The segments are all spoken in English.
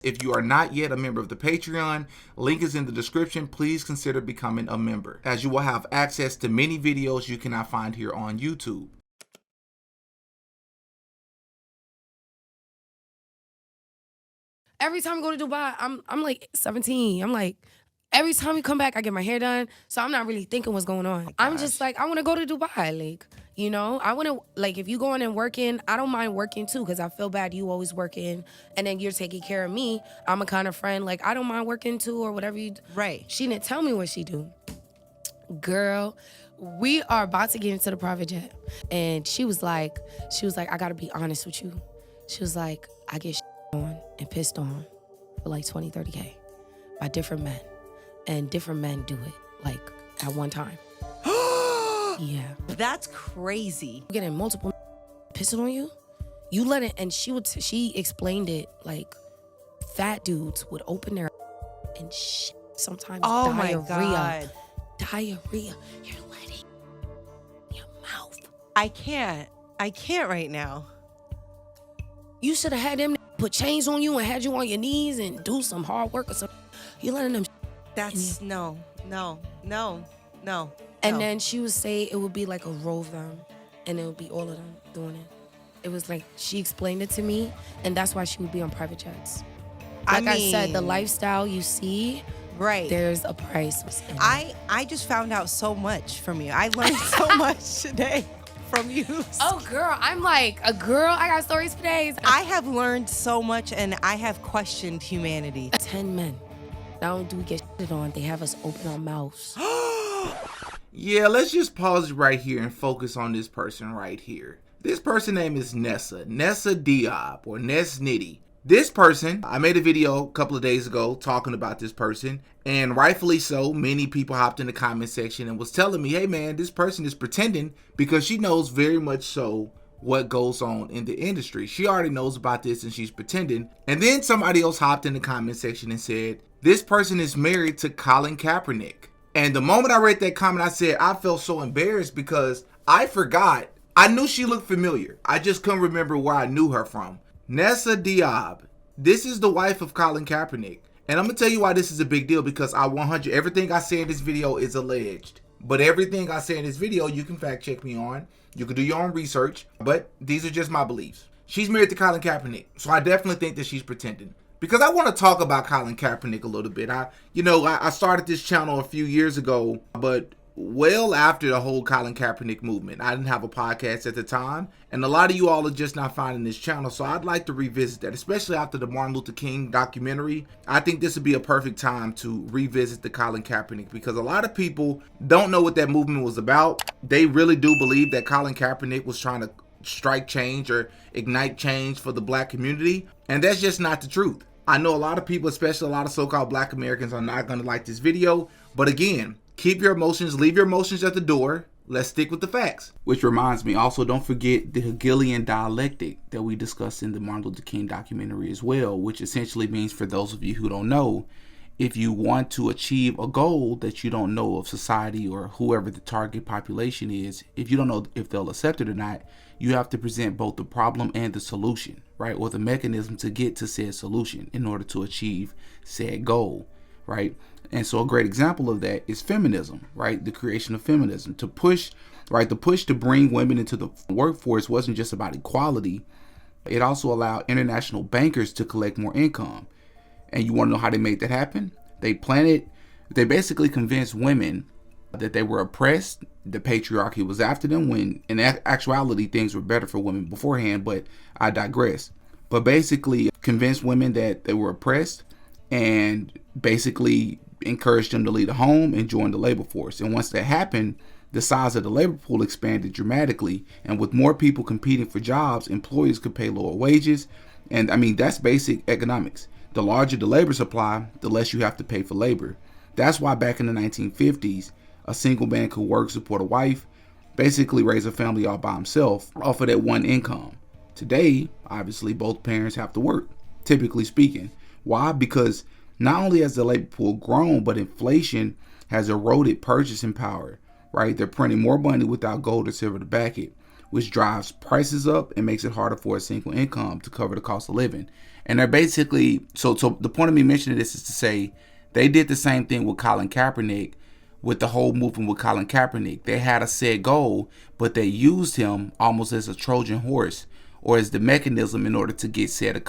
If you are not yet a member of the Patreon, link is in the description. Please consider becoming a member, as you will have access to many videos you cannot find here on YouTube. Every time I go to Dubai, I'm like 17. I'm like, every time we come back, I get my hair done. So I'm not really thinking what's going on. I'm just like, I want to go to Dubai. Like, you know, I want to, like, if you going and working, I don't mind working too, because I feel bad you always working and then you're taking care of me. I'm a kind of friend, like, I don't mind working too or whatever you do. Right. She didn't tell me what she do. Girl, we are about to get into the private jet. And she was like, I got to be honest with you. She was like, I get on and pissed on for like 20, 30K by different men. And different men do it, like, at one time. Yeah. That's crazy. Getting multiple pissing on you, you let it, and she explained it like fat dudes would open their and sometimes Oh diarrhea. my God. Diarrhea. You're letting your mouth. I can't right now. You should have had them put chains on you and had you on your knees and do some hard work or something. You letting them. That's no. And then she would say it would be like a row of them, and it would be all of them doing it. It was like, she explained it to me, and that's why she would be on private jets. Like I said, the lifestyle you see, right? There's a price. I just found out so much from you. I learned so much today from you. Oh, girl, I'm like a girl. I got stories for days. I have learned so much, and I have questioned humanity. 10 men. Not only do we get shit on, they have us open our mouths. Yeah, let's just pause right here and focus on this person right here. This person name is Nessa Diab, or Ness Nitty. This person, I made a video a couple of days ago talking about this person, and rightfully so, many people hopped in the comment section and was telling me, hey man, this person is pretending, because she knows very much so what goes on in the industry. She already knows about this and she's pretending. And then somebody else hopped in the comment section and said, this person is married to Colin Kaepernick. And the moment I read that comment, I said, I felt so embarrassed because I forgot. I knew she looked familiar. I just couldn't remember where I knew her from. Nessa Diab. This is the wife of Colin Kaepernick. And I'm going to tell you why this is a big deal, because everything I say in this video is alleged. But everything I say in this video, you can fact check me on. You can do your own research. But these are just my beliefs. She's married to Colin Kaepernick. So I definitely think that she's pretending. Because I want to talk about Colin Kaepernick a little bit. I started this channel a few years ago, but well after the whole Colin Kaepernick movement. I didn't have a podcast at the time, and a lot of you all are just not finding this channel, so I'd like to revisit that, especially after the Martin Luther King documentary. I think this would be a perfect time to revisit the Colin Kaepernick, because a lot of people don't know what that movement was about. They really do believe that Colin Kaepernick was trying to strike change or ignite change for the black community, and that's just not the truth. I know a lot of people, especially a lot of so-called black Americans, are not going to like this video. But again, keep your emotions, leave your emotions at the door. Let's stick with the facts. Which reminds me, also don't forget the Hegelian dialectic that we discussed in the Martin Luther King documentary as well, which essentially means, for those of you who don't know, if you want to achieve a goal that you don't know of society or whoever the target population is, if you don't know if they'll accept it or not, you have to present both the problem and the solution, right? Or the mechanism to get to said solution in order to achieve said goal, right? And so a great example of that is feminism, right? The creation of feminism to push, right? The push to bring women into the workforce wasn't just about equality. It also allowed international bankers to collect more income. And you want to know how they made that happen? They basically convinced women that they were oppressed. The patriarchy was after them, when in actuality things were better for women beforehand, but I digress. But basically convinced women that they were oppressed, and basically encouraged them to leave the home and join the labor force. And once that happened, the size of the labor pool expanded dramatically. And with more people competing for jobs, employers could pay lower wages. And I mean, that's basic economics. The larger the labor supply, the less you have to pay for labor. That's why back in the 1950s, a single man could work, support a wife, basically raise a family all by himself off of that one income. Today, obviously, both parents have to work, typically speaking. Why? Because not only has the labor pool grown, but inflation has eroded purchasing power, right? They're printing more money without gold or silver to back it. which drives prices up and makes it harder for a single income to cover the cost of living. And they're basically, so the point of me mentioning this is to say they did the same thing with Colin Kaepernick, with the whole movement with Colin Kaepernick. They had a set goal, but they used him almost as a Trojan horse or as the mechanism in order to get said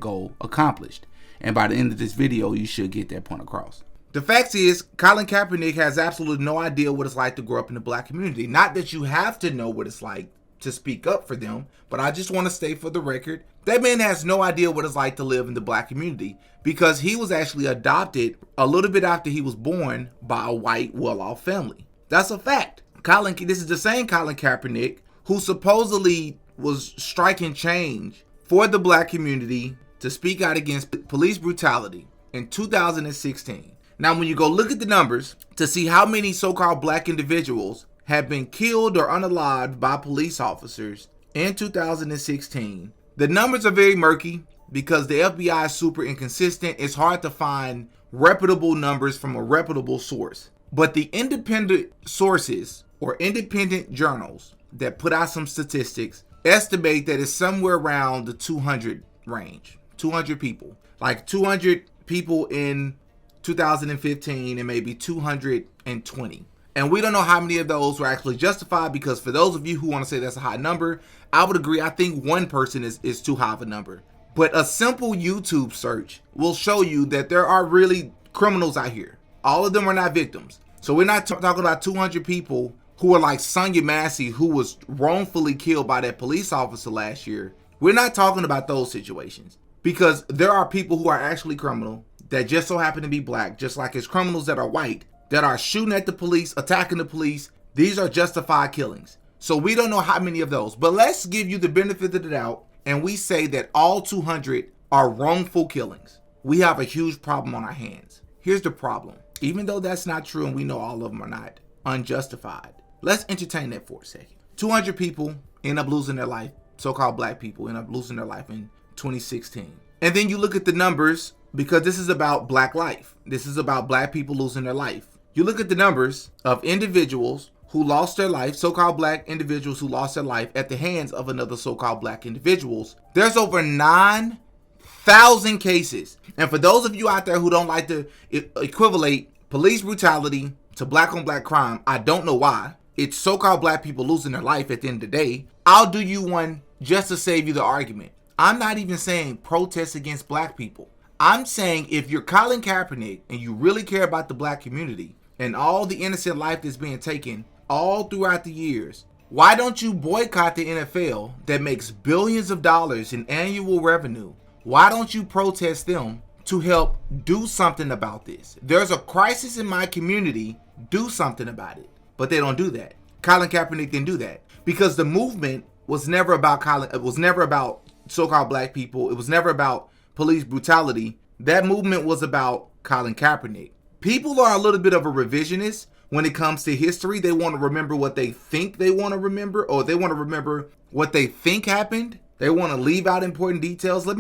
goal accomplished. And by the end of this video, you should get that point across. The fact is, Colin Kaepernick has absolutely no idea what it's like to grow up in the black community. Not that you have to know what it's like to speak up for them, but I just want to state for the record, that man has no idea what it's like to live in the black community because he was actually adopted a little bit after he was born by a white, well-off family. That's a fact. This is the same Colin Kaepernick who supposedly was striking change for the black community to speak out against police brutality in 2016. Now, when you go look at the numbers to see how many so-called black individuals have been killed or unalived by police officers in 2016, the numbers are very murky because the FBI is super inconsistent. It's hard to find reputable numbers from a reputable source. But the independent sources or independent journals that put out some statistics estimate that it's somewhere around the 200 range. 200 people. Like 200 people in 2015 and maybe 220. And we don't know how many of those were actually justified because for those of you who want to say that's a high number, I would agree. I think one person is too high of a number. But a simple YouTube search will show you that there are really criminals out here. All of them are not victims. So we're not talking about 200 people who are like Sonia Massey, who was wrongfully killed by that police officer last year. We're not talking about those situations because there are people who are actually criminal that just so happen to be black, just like as criminals that are white, that are shooting at the police, attacking the police. These are justified killings. So we don't know how many of those, but let's give you the benefit of the doubt. And we say that all 200 are wrongful killings. We have a huge problem on our hands. Here's the problem. Even though that's not true and we know all of them are not unjustified, let's entertain that for a second. 200 people end up losing their life, so-called black people end up losing their life in 2016. And then you look at the numbers because this is about black life. This is about black people losing their life. You look at the numbers of individuals who lost their life, so-called black individuals who lost their life at the hands of another so-called black individuals. There's over 9,000 cases. And for those of you out there who don't like to equivalate police brutality to black on black crime, I don't know why. It's so-called black people losing their life at the end of the day. I'll do you one just to save you the argument. I'm not even saying protest against black people. I'm saying if you're Colin Kaepernick and you really care about the black community and all the innocent life that's being taken all throughout the years, why don't you boycott the NFL that makes billions of dollars in annual revenue? Why don't you protest them to help do something about this? There's a crisis in my community. Do something about it. But they don't do that. Colin Kaepernick didn't do that because the movement was never about Colin. It was never about so-called black people. It was never about police brutality. That movement was about Colin Kaepernick. People are a little bit of a revisionist when it comes to history. They want to remember what they think they want to remember, or they want to remember what they think happened. They want to leave out important details. Let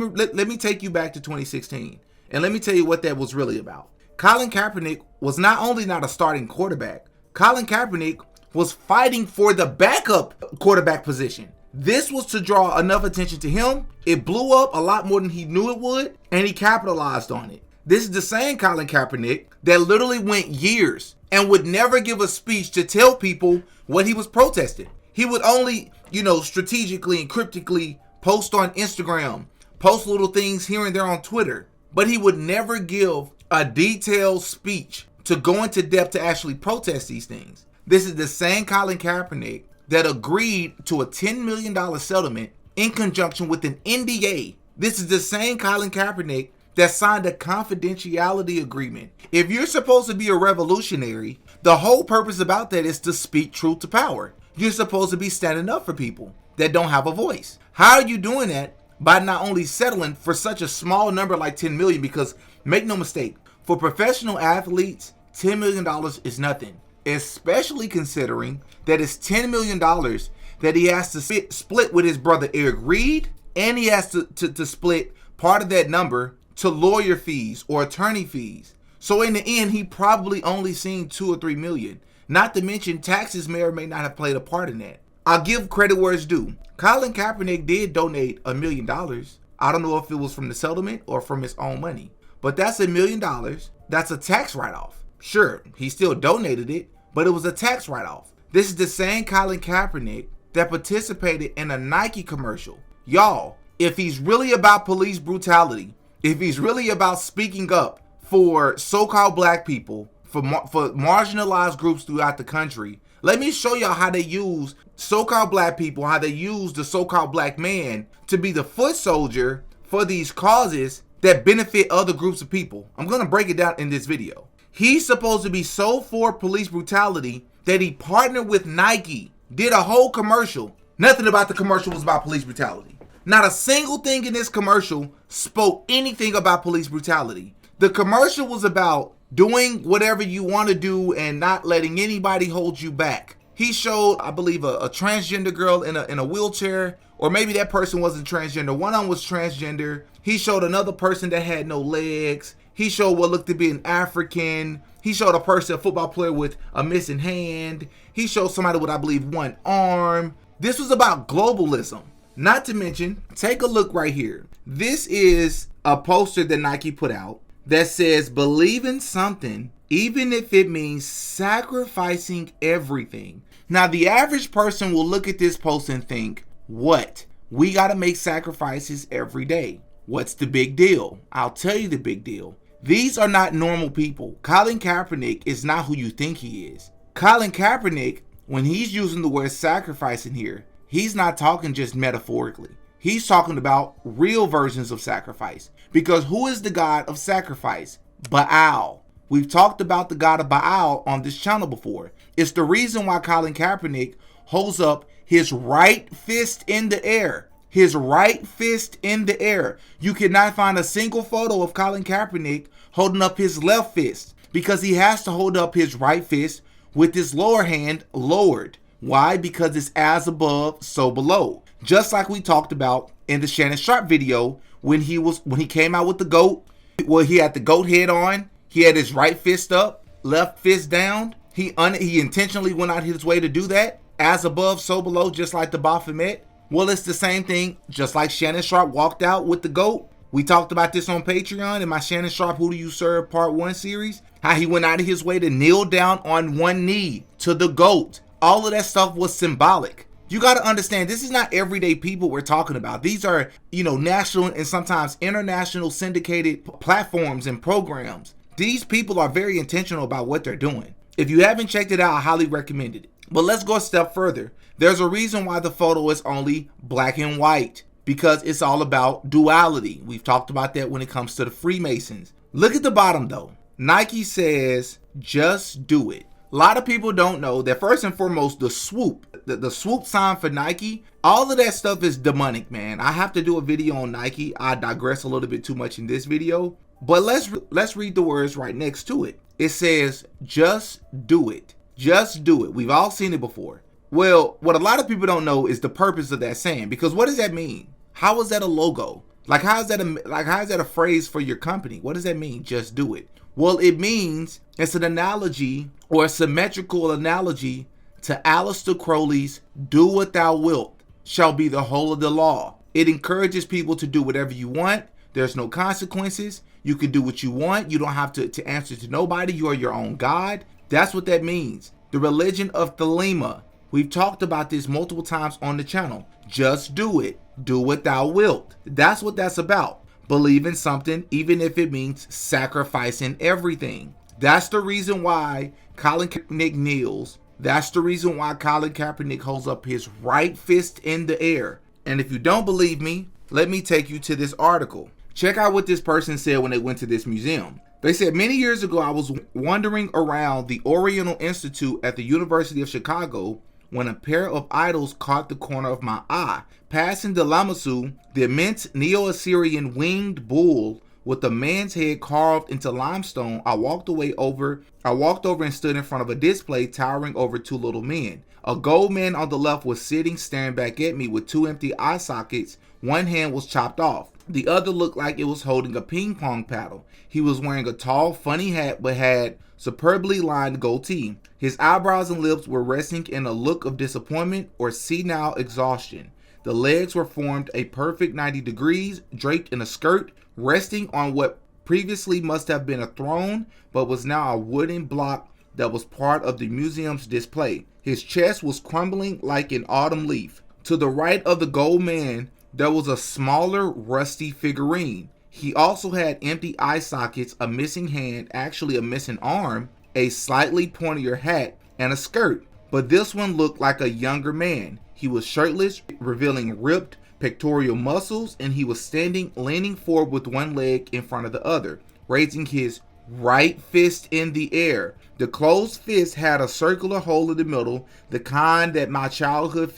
me take you back to 2016, and let me tell you what that was really about. Colin Kaepernick was not only not a starting quarterback, Colin Kaepernick was fighting for the backup quarterback position. This was to draw enough attention to him. It blew up a lot more than he knew it would, and he capitalized on it. This is the same Colin Kaepernick that literally went years and would never give a speech to tell people what he was protesting. He would only, strategically and cryptically post on Instagram, post little things here and there on Twitter, but he would never give a detailed speech to go into depth to actually protest these things. This is the same Colin Kaepernick that agreed to a $10 million settlement in conjunction with an NDA. This is the same Colin Kaepernick that signed a confidentiality agreement. If you're supposed to be a revolutionary, the whole purpose about that is to speak truth to power. You're supposed to be standing up for people that don't have a voice. How are you doing that? By not only settling for such a small number like 10 million, because make no mistake, for professional athletes, $10 million is nothing, especially considering that it's $10 million that he has to split with his brother Eric Reed, and he has to split part of that number to lawyer fees or attorney fees. So in the end, he probably only seen 2 or 3 million. Not to mention taxes may or may not have played a part in that. I'll give credit where it's due. Colin Kaepernick did donate $1 million. I don't know if it was from the settlement or from his own money, but that's $1 million. That's a tax write-off. Sure, he still donated it, but it was a tax write-off. This is the same Colin Kaepernick that participated in a Nike commercial. Y'all, if he's really about police brutality, if he's really about speaking up for so-called black people, for marginalized groups throughout the country, let me show y'all how they use so-called black people, how they use the so-called black man to be the foot soldier for these causes that benefit other groups of people. I'm going to break it down in this video. He's supposed to be so for police brutality that he partnered with Nike, did a whole commercial. Nothing about the commercial was about police brutality. Not a single thing in this commercial spoke anything about police brutality. The commercial was about doing whatever you want to do and not letting anybody hold you back. He showed, I believe, a transgender girl in a wheelchair, or maybe that person wasn't transgender. One of them was transgender. He showed another person that had no legs. He showed what looked to be an African. He showed a football player with a missing hand. He showed somebody with, I believe, one arm. This was about globalism. Not to mention, take a look right here. This is a poster that Nike put out that says, believe in something, even if it means sacrificing everything. Now, the average person will look at this post and think, what? We got to make sacrifices every day. What's the big deal? I'll tell you the big deal. These are not normal people. Colin Kaepernick is not who you think he is. Colin Kaepernick, when he's using the word sacrifice in here, he's not talking just metaphorically. He's talking about real versions of sacrifice. Because who is the god of sacrifice? Baal. We've talked about the god of Baal on this channel before. It's the reason why Colin Kaepernick holds up his right fist in the air. His right fist in the air. You cannot find a single photo of Colin Kaepernick holding up his left fist, because he has to hold up his right fist with his lower hand lowered. Why? Because it's as above, so below. Just like we talked about in the Shannon Sharp video when he came out with the goat. Well, he had the goat head on. He had his right fist up, left fist down. He intentionally went out his way to do that. As above, so below, just like the Baphomet. Well, it's the same thing, just like Shannon Sharp walked out with the GOAT. We talked about this on Patreon in my Shannon Sharp Who Do You Serve Part 1 series. How he went out of his way to kneel down on one knee to the GOAT. All of that stuff was symbolic. You got to understand, this is not everyday people we're talking about. These are, national and sometimes international syndicated platforms and programs. These people are very intentional about what they're doing. If you haven't checked it out, I highly recommend it. But let's go a step further. There's a reason why the photo is only black and white, because it's all about duality. We've talked about that when it comes to the Freemasons. Look at the bottom though. Nike says, just do it. A lot of people don't know that first and foremost, the swoop sign for Nike, all of that stuff is demonic, man. I have to do a video on Nike. I digress a little bit too much in this video, but let's read the words right next to it. It says, just do it. Just do it. We've all seen it before. Well, what a lot of people don't know is the purpose of that saying, because what does that mean? How is that a logo? How is that a phrase for your company? What does that mean? Just do it. Well, it means it's an analogy or a symmetrical analogy to Aleister Crowley's "Do what thou wilt shall be the whole of the law." It encourages people to do whatever you want. There's no consequences. You can do what you want. You don't have to answer to nobody. You are your own God. That's what that means. The religion of Thelema. We've talked about this multiple times on the channel. Just do it. Do what thou wilt. That's what that's about. Believe in something, even if it means sacrificing everything. That's the reason why Colin Kaepernick kneels. That's the reason why Colin Kaepernick holds up his right fist in the air. And if you don't believe me, let me take you to this article. Check out what this person said when they went to this museum. They said, many years ago, I was wandering around the Oriental Institute at the University of Chicago when a pair of idols caught the corner of my eye. Passing the Lamassu, the immense Neo-Assyrian winged bull with a man's head carved into limestone, I walked over and stood in front of a display towering over two little men. A gold man on the left was sitting, staring back at me with two empty eye sockets. One hand was chopped off. The other looked like it was holding a ping pong paddle. He was wearing a tall, funny hat but had superbly lined goatee. His eyebrows and lips were resting in a look of disappointment or senile exhaustion. The legs were formed a perfect 90 degrees, draped in a skirt, resting on what previously must have been a throne, but was now a wooden block that was part of the museum's display. His chest was crumbling like an autumn leaf. To the right of the gold man, there was a smaller, rusty figurine. He also had empty eye sockets, a missing hand, actually a missing arm, a slightly pointier hat, and a skirt. But this one looked like a younger man. He was shirtless, revealing ripped pectoral muscles, and he was standing, leaning forward with one leg in front of the other, raising his right fist in the air. The closed fist had a circular hole in the middle, the kind that my childhood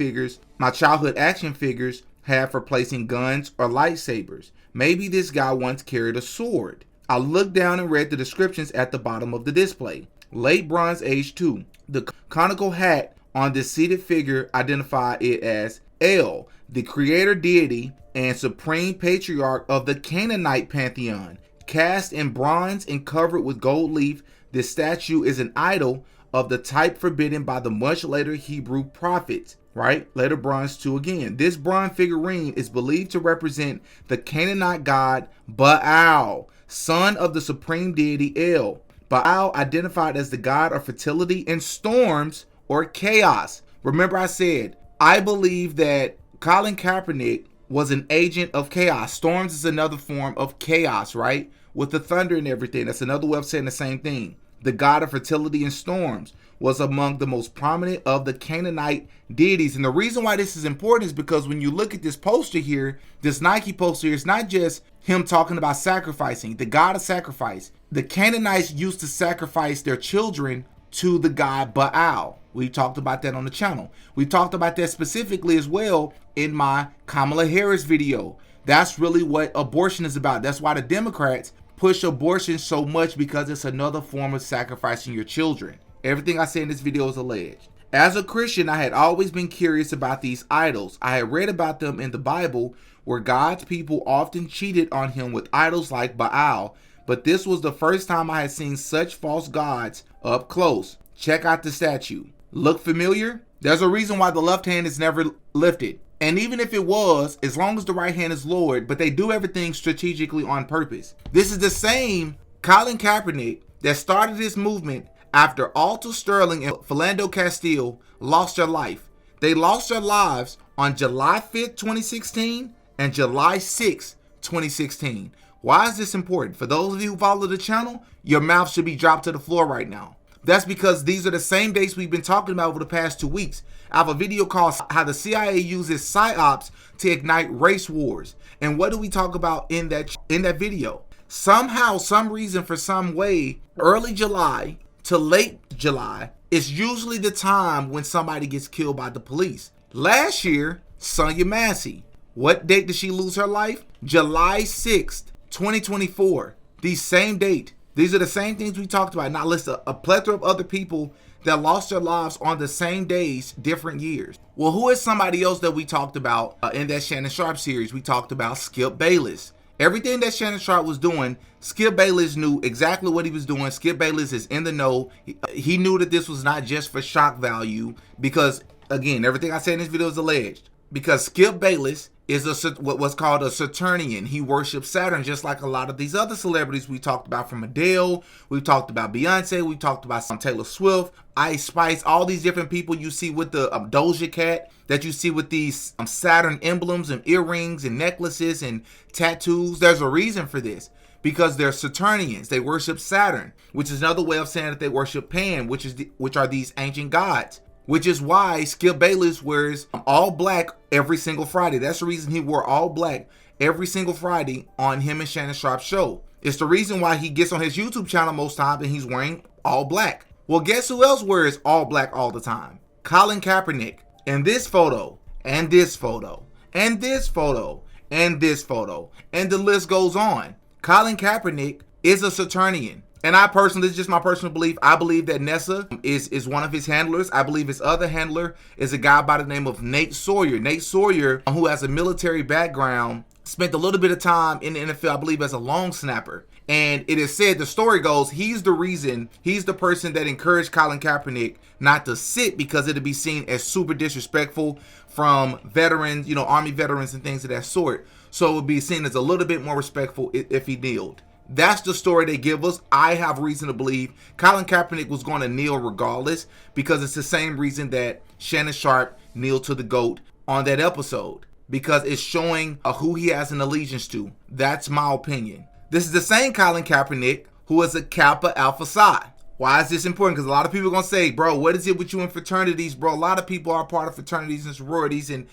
action figures had for placing guns or lightsabers. Maybe this guy once carried a sword. I looked down and read the descriptions at the bottom of the display. Late Bronze Age 2. The conical hat on this seated figure identified it as El, the creator deity and supreme patriarch of the Canaanite pantheon. Cast in bronze and covered with gold leaf, this statue is an idol of the type forbidden by the much later Hebrew prophets. Right? Later Bronze 2 again. This bronze figurine is believed to represent the Canaanite god Baal, son of the supreme deity El. Baal identified as the god of fertility and storms or chaos. Remember I said, I believe that Colin Kaepernick was an agent of chaos. Storms is another form of chaos, right? With the thunder and everything. That's another way of saying the same thing. The god of fertility and storms was among the most prominent of the Canaanite deities. And the reason why this is important is because when you look at this poster here, this Nike poster, it's not just him talking about sacrificing, the god of sacrifice. The Canaanites used to sacrifice their children to the god Baal. We talked about that on the channel. We talked about that specifically as well in my Kamala Harris video. That's really what abortion is about. That's why the Democrats push abortion so much, because it's another form of sacrificing your children. Everything I say in this video is alleged. As a Christian, I had always been curious about these idols. I had read about them in the Bible, where God's people often cheated on him with idols like Baal, but this was the first time I had seen such false gods up close. Check out the statue. Look familiar? There's a reason why the left hand is never lifted. And even if it was, as long as the right hand is lowered, but they do everything strategically on purpose. This is the same Colin Kaepernick that started this movement after Alto Sterling and Philando Castile lost their life. They lost their lives on July 5th, 2016 and July 6th, 2016. Why is this important? For those of you who follow the channel, your mouth should be dropped to the floor right now. That's because these are the same dates we've been talking about over the past 2 weeks. I have a video called How the CIA Uses PsyOps to Ignite Race Wars. And what do we talk about in that video? Somehow, some reason, for some way, early July to late July is usually the time when somebody gets killed by the police. Last year, Sonya Massey. What date did she lose her life? July 6th, 2024. The same date. These are the same things we talked about. Now list a plethora of other people that lost their lives on the same days, different years. Well, who is somebody else that we talked about in that Shannon Sharp series? We talked about Skip Bayless. Everything that Shannon Sharp was doing, Skip Bayless knew exactly what he was doing. Skip Bayless is in the know. He knew that this was not just for shock value, because, again, everything I said in this video is alleged. Because Skip Bayless is what's called a Saturnian. He worships Saturn, just like a lot of these other celebrities we talked about, from Adele, we've talked about Beyonce, we talked about some Taylor Swift, Ice Spice, all these different people you see with the Doja Cat, that you see with these Saturn emblems and earrings and necklaces and tattoos. There's a reason for this, because they're Saturnians. They worship Saturn, which is another way of saying that they worship Pan, which are these ancient gods. Which is why Skip Bayless wears all black every single Friday. That's the reason he wore all black every single Friday on him and Shannon Sharp's show. It's the reason why he gets on his YouTube channel most times and he's wearing all black. Well, guess who else wears all black all the time? Colin Kaepernick. And this photo, and this photo, and this photo, and this photo, and the list goes on. Colin Kaepernick is a Saturnian. And I personally, this is just my personal belief, I believe that Nessa is one of his handlers. I believe his other handler is a guy by the name of Nate Sawyer. Nate Sawyer, who has a military background, spent a little bit of time in the NFL, I believe, as a long snapper. And it is said, the story goes, he's the person that encouraged Colin Kaepernick not to sit because it'd be seen as super disrespectful from veterans, Army veterans and things of that sort. So it would be seen as a little bit more respectful if he kneeled. That's the story they give us. I have reason to believe Colin Kaepernick was going to kneel regardless, because it's the same reason that Shannon Sharpe kneeled to the GOAT on that episode, because it's showing who he has an allegiance to. That's my opinion. This is the same Colin Kaepernick who is a Kappa Alpha Psi. Why is this important? Because a lot of people are going to say, bro, what is it with you in fraternities, bro? A lot of people are part of fraternities and sororities, and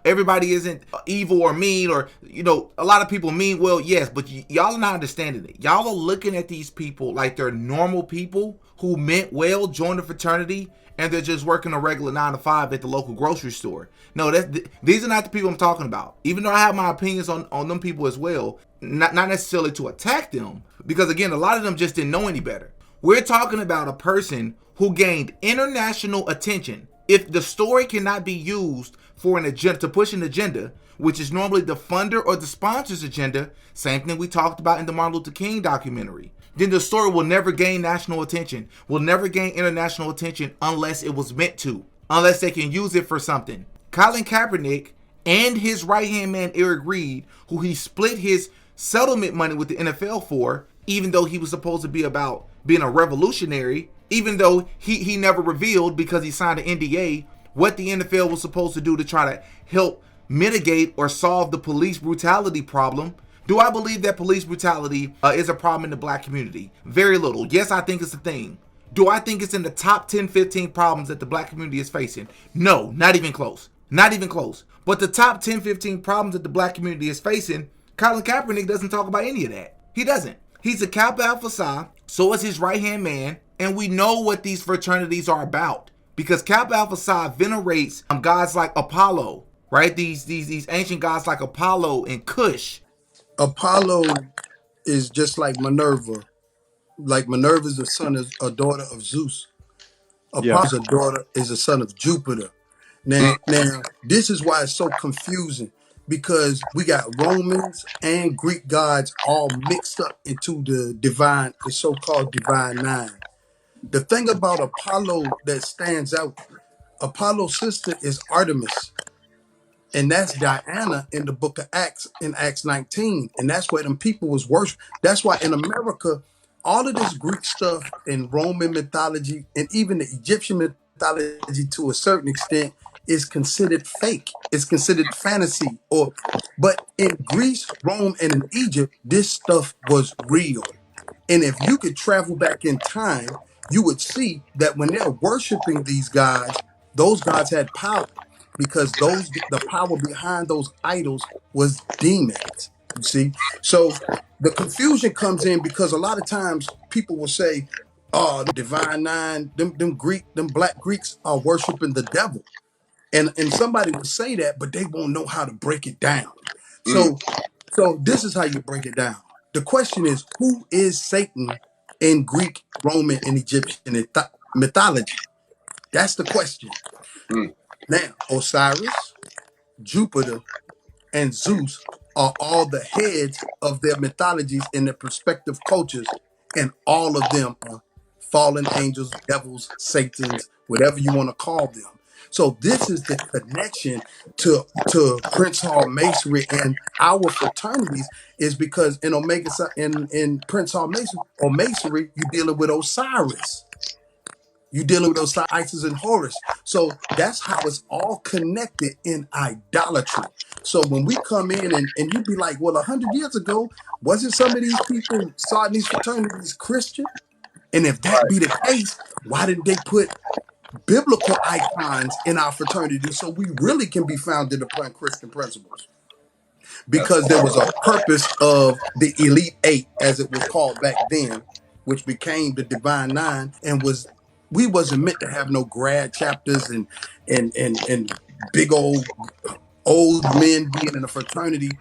everybody isn't evil or mean, or, a lot of people mean well, yes, but y'all are not understanding it. Y'all are looking at these people like they're normal people who meant well, joined a fraternity, and they're just working a regular 9 to 5 at the local grocery store. No, these are not the people I'm talking about. Even though I have my opinions on them people as well, not necessarily to attack them, because again, a lot of them just didn't know any better. We're talking about a person who gained international attention. If the story cannot be used for an agenda, to push an agenda, which is normally the funder or the sponsor's agenda, same thing we talked about in the Martin Luther King documentary, then the story will never gain national attention, will never gain international attention unless it was meant to, unless they can use it for something. Colin Kaepernick and his right-hand man, Eric Reed, who he split his settlement money with the NFL for, even though he was supposed to be about being a revolutionary, even though he never revealed, because he signed an NDA, what the NFL was supposed to do to try to help mitigate or solve the police brutality problem. Do I believe that police brutality is a problem in the black community? Very little. Yes, I think it's a thing. Do I think it's in the top 10, 15 problems that the black community is facing? No, not even close. Not even close. But the top 10, 15 problems that the black community is facing, Colin Kaepernick doesn't talk about any of that. He doesn't. He's a Kappa Alpha Psi, so is his right-hand man, and we know what these fraternities are about, because Kappa Alpha Psi venerates gods like Apollo, right? These ancient gods like Apollo and Cush. Apollo is just like Minerva. Like Minerva is a daughter of Zeus. Yeah. Apollo is a son of Jupiter. Now, this is why it's so confusing, because we got Romans and Greek gods all mixed up into the so-called divine nine. The thing about Apollo that stands out, Apollo's sister is Artemis. And that's Diana in the book of Acts, in Acts 19. And that's where them people was worship. That's why in America, all of this Greek stuff and Roman mythology and even the Egyptian mythology to a certain extent is considered fake. It's considered fantasy. But in Greece, Rome, and in Egypt, this stuff was real. And if you could travel back in time, you would see that when they're worshiping these gods, those gods had power, because the power behind those idols was demons. You see? So the confusion comes in because a lot of times people will say, oh, the divine nine, them black Greeks are worshiping the devil. And somebody will say that, but they won't know how to break it down. So this is how you break it down. The question is, who is Satan in Greek, Roman, and Egyptian mythology? That's the question. Now, Osiris, Jupiter, and Zeus are all the heads of their mythologies in their respective cultures, and all of them are fallen angels, devils, satans, whatever you want to call them. So this is the connection to Prince Hall Masonry and our fraternities, is because in Prince Hall Masonry, you're dealing with Osiris. You're dealing with Osiris, Isis, and Horus. So that's how it's all connected in idolatry. So when we come in and you'd be like, well, 100 years ago, wasn't some of these people starting these fraternities Christian? And if that be the case, why didn't they put biblical icons in our fraternity so we really can be founded upon Christian principles? Because there was a purpose of the Elite Eight, as it was called back then, which became the Divine Nine, and we wasn't meant to have no grad chapters and big old men being in a fraternity.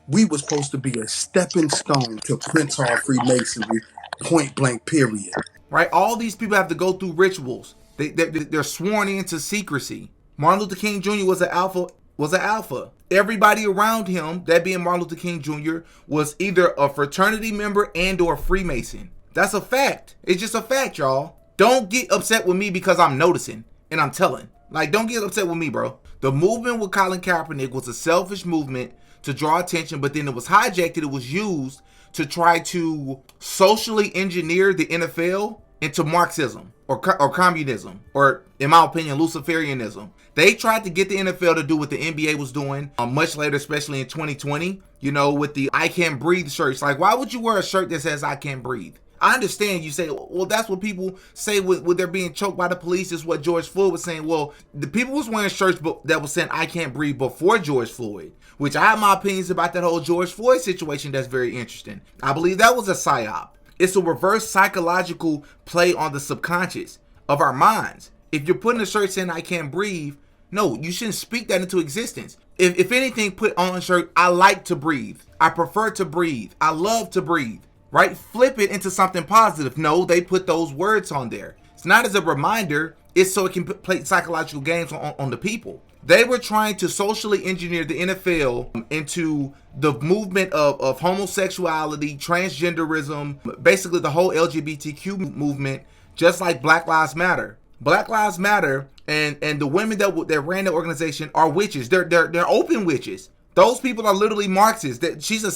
We were supposed to be a stepping stone to Prince Hall Freemasonry, point blank, period. Right? All these people have to go through rituals. They're sworn into secrecy. Martin Luther King Jr. was an alpha. everybody around him, that being Martin Luther King Jr., was either a fraternity member and or Freemason. That's a fact. It's just a fact, y'all. Don't get upset with me because I'm noticing and I'm telling. Like, don't get upset with me, bro. The movement with Colin Kaepernick was a selfish movement to draw attention, but then it was hijacked. It was used to try to socially engineer the NFL into Marxism or communism, or in my opinion, Luciferianism. They tried to get the NFL to do what the NBA was doing much later, especially in 2020, you know, with the I Can't Breathe shirts. Like, why would you wear a shirt that says I can't breathe? I understand you say, well, that's what people say when they're being choked by the police, is what George Floyd was saying. Well, the people was wearing shirts that was saying I can't breathe before George Floyd, which I have my opinions about that whole George Floyd situation. That's very interesting. I believe that was a psyop. It's a reverse psychological play on the subconscious of our minds. If you're putting a shirt saying I can't breathe, no, you shouldn't speak that into existence. If anything, put on a shirt, I like to breathe. I prefer to breathe. I love to breathe. Right? Flip it into something positive. No, they put those words on there. It's not as a reminder. It's so it can play psychological games on the people. They were trying to socially engineer the NFL into the movement of homosexuality, transgenderism, basically the whole LGBTQ movement, just like Black Lives Matter. Black Lives Matter and the women that ran the organization are witches. They're open witches. Those people are literally Marxists.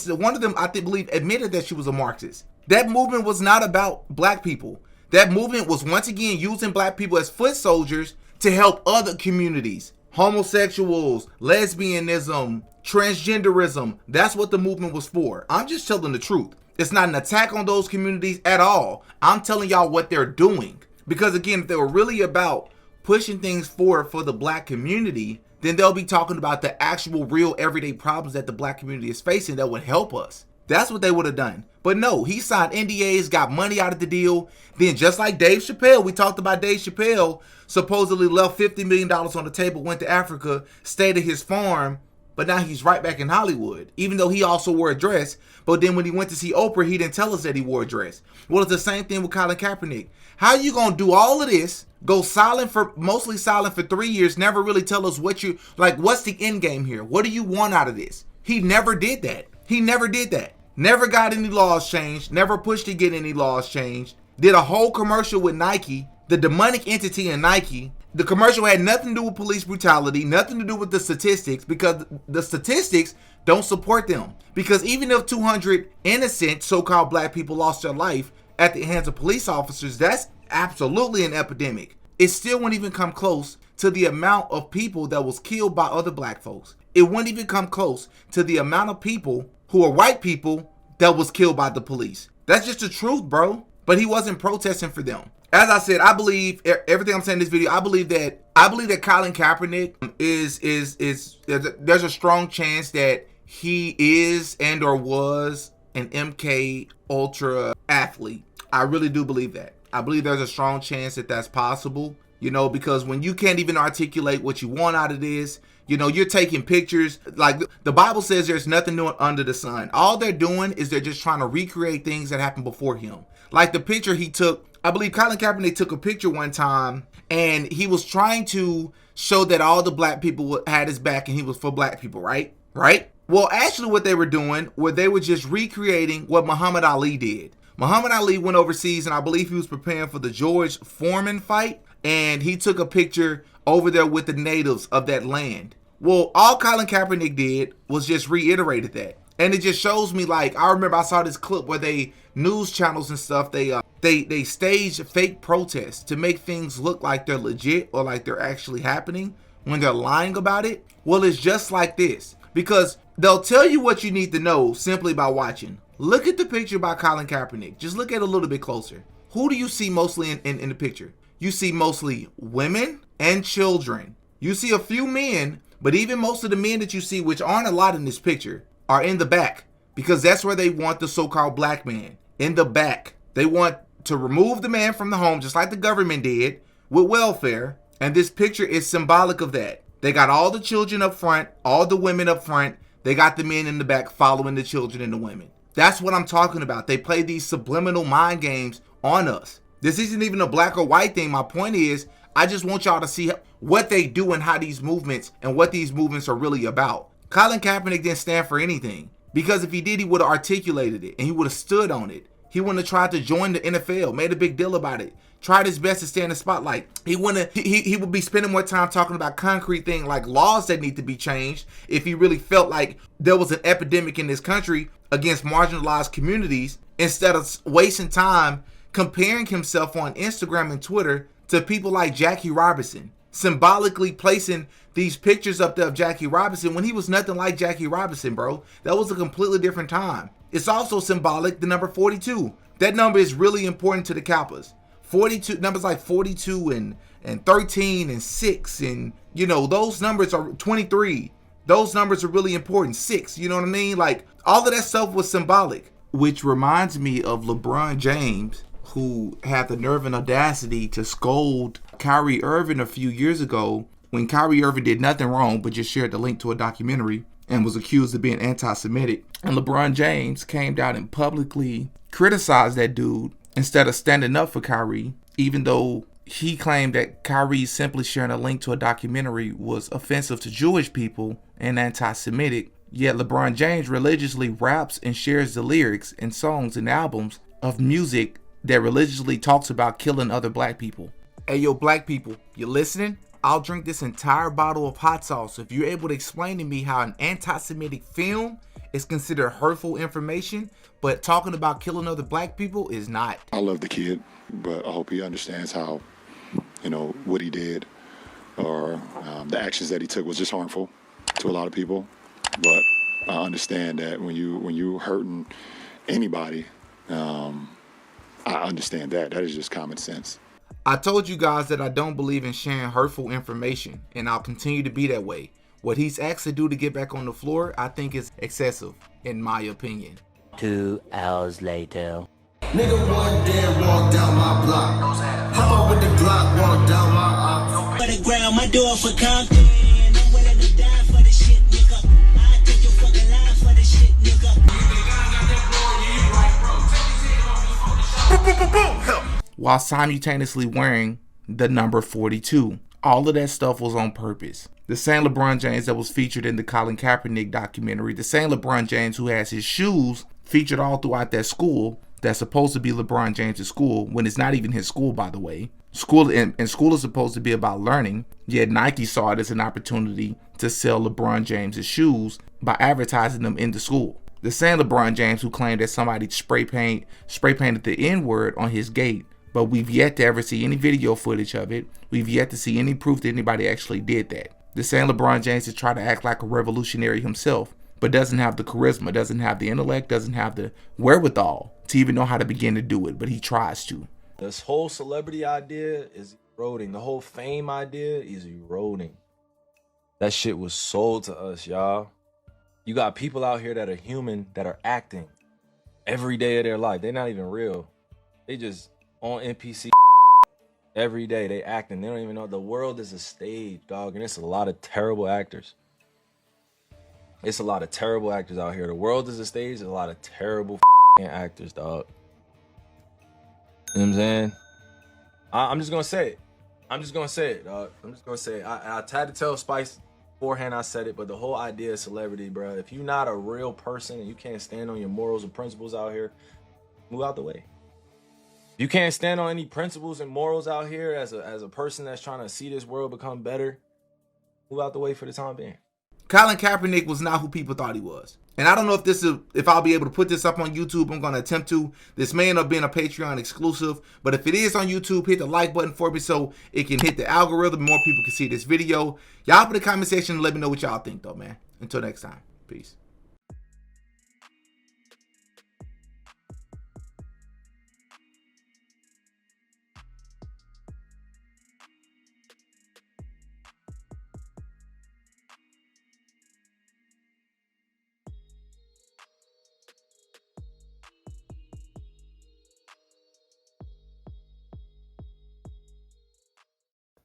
One of them, I believe, admitted that she was a Marxist. That movement was not about black people. That movement was once again using black people as foot soldiers to help other communities. Homosexuals, lesbianism, transgenderism. That's what the movement was for. I'm just telling the truth. It's not an attack on those communities at all. I'm telling y'all what they're doing. Because again, if they were really about pushing things forward for the black community, then they'll be talking about the actual real everyday problems that the black community is facing that would help us. That's what they would have done. But no, he signed NDAs, got money out of the deal. Then just like Dave Chappelle, we talked about Dave Chappelle, supposedly left $50 million on the table, went to Africa, stayed at his farm, but now he's right back in Hollywood, even though he also wore a dress. But then when he went to see Oprah, he didn't tell us that he wore a dress. Well, it's the same thing with Colin Kaepernick. How you gonna do all of this, go mostly silent for 3 years, never really tell us what's the end game here? What do you want out of this? He never did that. He never did that. Never got any laws changed, never pushed to get any laws changed. Did a whole commercial with Nike, the demonic entity in Nike. The commercial had nothing to do with police brutality, nothing to do with the statistics, because the statistics don't support them. Because even if 200 innocent so-called black people lost their life at the hands of police officers, that's absolutely an epidemic. It still wouldn't even come close to the amount of people that was killed by other black folks. It wouldn't even come close to the amount of people who are white people that was killed by the police. That's just the truth, bro. But he wasn't protesting for them. As I said, I believe everything I'm saying in this video. I believe that Colin Kaepernick there's a strong chance that he is and or was an MK Ultra athlete. I really do believe that. I believe there's a strong chance that that's possible, you know, because when you can't even articulate what you want out of this, you know, you're taking pictures. Like the Bible says, there's nothing new under the sun. All they're doing is they're just trying to recreate things that happened before him. Like the picture he took, I believe Colin Kaepernick took a picture one time and he was trying to show that all the black people had his back and he was for black people, right? Right? Well, actually what they were doing was they were just recreating what Muhammad Ali did. Muhammad Ali went overseas and I believe he was preparing for the George Foreman fight, and he took a picture over there with the natives of that land. Well, all Colin Kaepernick did was just reiterated that. And it just shows me, like, I remember I saw this clip where news channels and stuff, they stage fake protests to make things look like they're legit or like they're actually happening when they're lying about it. Well, it's just like this, because they'll tell you what you need to know simply by watching. Look at the picture by Colin Kaepernick. Just look at it a little bit closer. Who do you see mostly in the picture? You see mostly women and children. You see a few men, but even most of the men that you see, which aren't a lot in this picture, are in the back, because that's where they want the so-called black man, in the back. They want to remove the man from the home, just like the government did with welfare, and this picture is symbolic of that. They got all the children up front, all the women up front, they got the men in the back following the children and the women. That's what I'm talking about. They play these subliminal mind games on us. This isn't even a black or white thing. My point is, I just want y'all to see what they do and how these movements and what these movements are really about. Colin Kaepernick didn't stand for anything. Because if he did, he would have articulated it and he would have stood on it. He wouldn't have tried to join the NFL, made a big deal about it, tried his best to stay in the spotlight. He would be spending more time talking about concrete things like laws that need to be changed if he really felt like there was an epidemic in this country against marginalized communities, instead of wasting time comparing himself on Instagram and Twitter to people like Jackie Robinson, symbolically placing these pictures up there of Jackie Robinson when he was nothing like Jackie Robinson, bro. That was a completely different time. It's also symbolic, the number 42. That number is really important to the Kappas. 42, numbers like 42 and 13 and 6, and you know, those numbers are 23. Those numbers are really important. 6, you know what I mean? Like, all of that stuff was symbolic. Which reminds me of LeBron James, who had the nerve and audacity to scold Kyrie Irving a few years ago when Kyrie Irving did nothing wrong but just shared the link to a documentary and was accused of being anti-Semitic. And LeBron James came down and publicly criticized that dude instead of standing up for Kyrie, even though he claimed that Kyrie simply sharing a link to a documentary was offensive to Jewish people and anti-Semitic. Yet LeBron James religiously raps and shares the lyrics in songs and albums of music that religiously talks about killing other black people. Hey, yo, black people, you listening? I'll drink this entire bottle of hot sauce if you're able to explain to me how an anti-Semitic film is considered hurtful information, but talking about killing other black people is not. I love the kid, but I hope he understands how, you know, what he did or the actions that he took was just harmful to a lot of people. But I understand that when you hurting anybody, I understand that. That is just common sense. I told you guys that I don't believe in sharing hurtful information, and I'll continue to be that way. What he's asked to do to get back on the floor, I think is excessive, in my opinion. 2 hours later. Nigga one day walk down my block. Hop up with the Glock, walk down my ops. For the ground, my door for Compton. I'm willing to die for the shit, nigga. I take your fucking life for the shit, nigga. While simultaneously wearing the number 42. All of that stuff was on purpose. The same LeBron James that was featured in the Colin Kaepernick documentary, the same LeBron James who has his shoes featured all throughout that school that's supposed to be LeBron James' school, when it's not even his school, by the way. School and school is supposed to be about learning, yet Nike saw it as an opportunity to sell LeBron James' shoes by advertising them in the school. The same LeBron James who claimed that somebody spray painted the N-word on his gate, but we've yet to ever see any video footage of it. We've yet to see any proof that anybody actually did that. The same LeBron James has tried to act like a revolutionary himself, but doesn't have the charisma, doesn't have the intellect, doesn't have the wherewithal to even know how to begin to do it, but he tries to. This whole celebrity idea is eroding. The whole fame idea is eroding. That shit was sold to us, y'all. You got people out here that are human, that are acting every day of their life. They're not even real. They just on NPC every day. They acting. They don't even know. The world is a stage, dog, and it's a lot of terrible actors. It's a lot of terrible actors out here. The world is a stage. There's a lot of terrible actors, dog. You know what I'm saying? I'm just gonna say it. I'm just gonna say it, dog. I'm just gonna say it. I tried to tell Spice beforehand I said it, but the whole idea of celebrity, bro, if you're not a real person and you can't stand on your morals and principles out here, move out the way. If you can't stand on any principles and morals out here as a person that's trying to see this world become better, move out the way for the time being. Colin Kaepernick was not who people thought he was. And I don't know if I'll be able to put this up on YouTube. I'm going to attempt to. This may end up being a Patreon exclusive. But if it is on YouTube, hit the like button for me so it can hit the algorithm. More people can see this video. Y'all put in the comment section and let me know what y'all think, though, man. Until next time. Peace.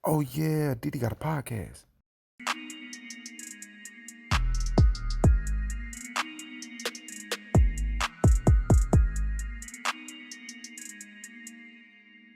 Oh yeah, Diddy got a podcast.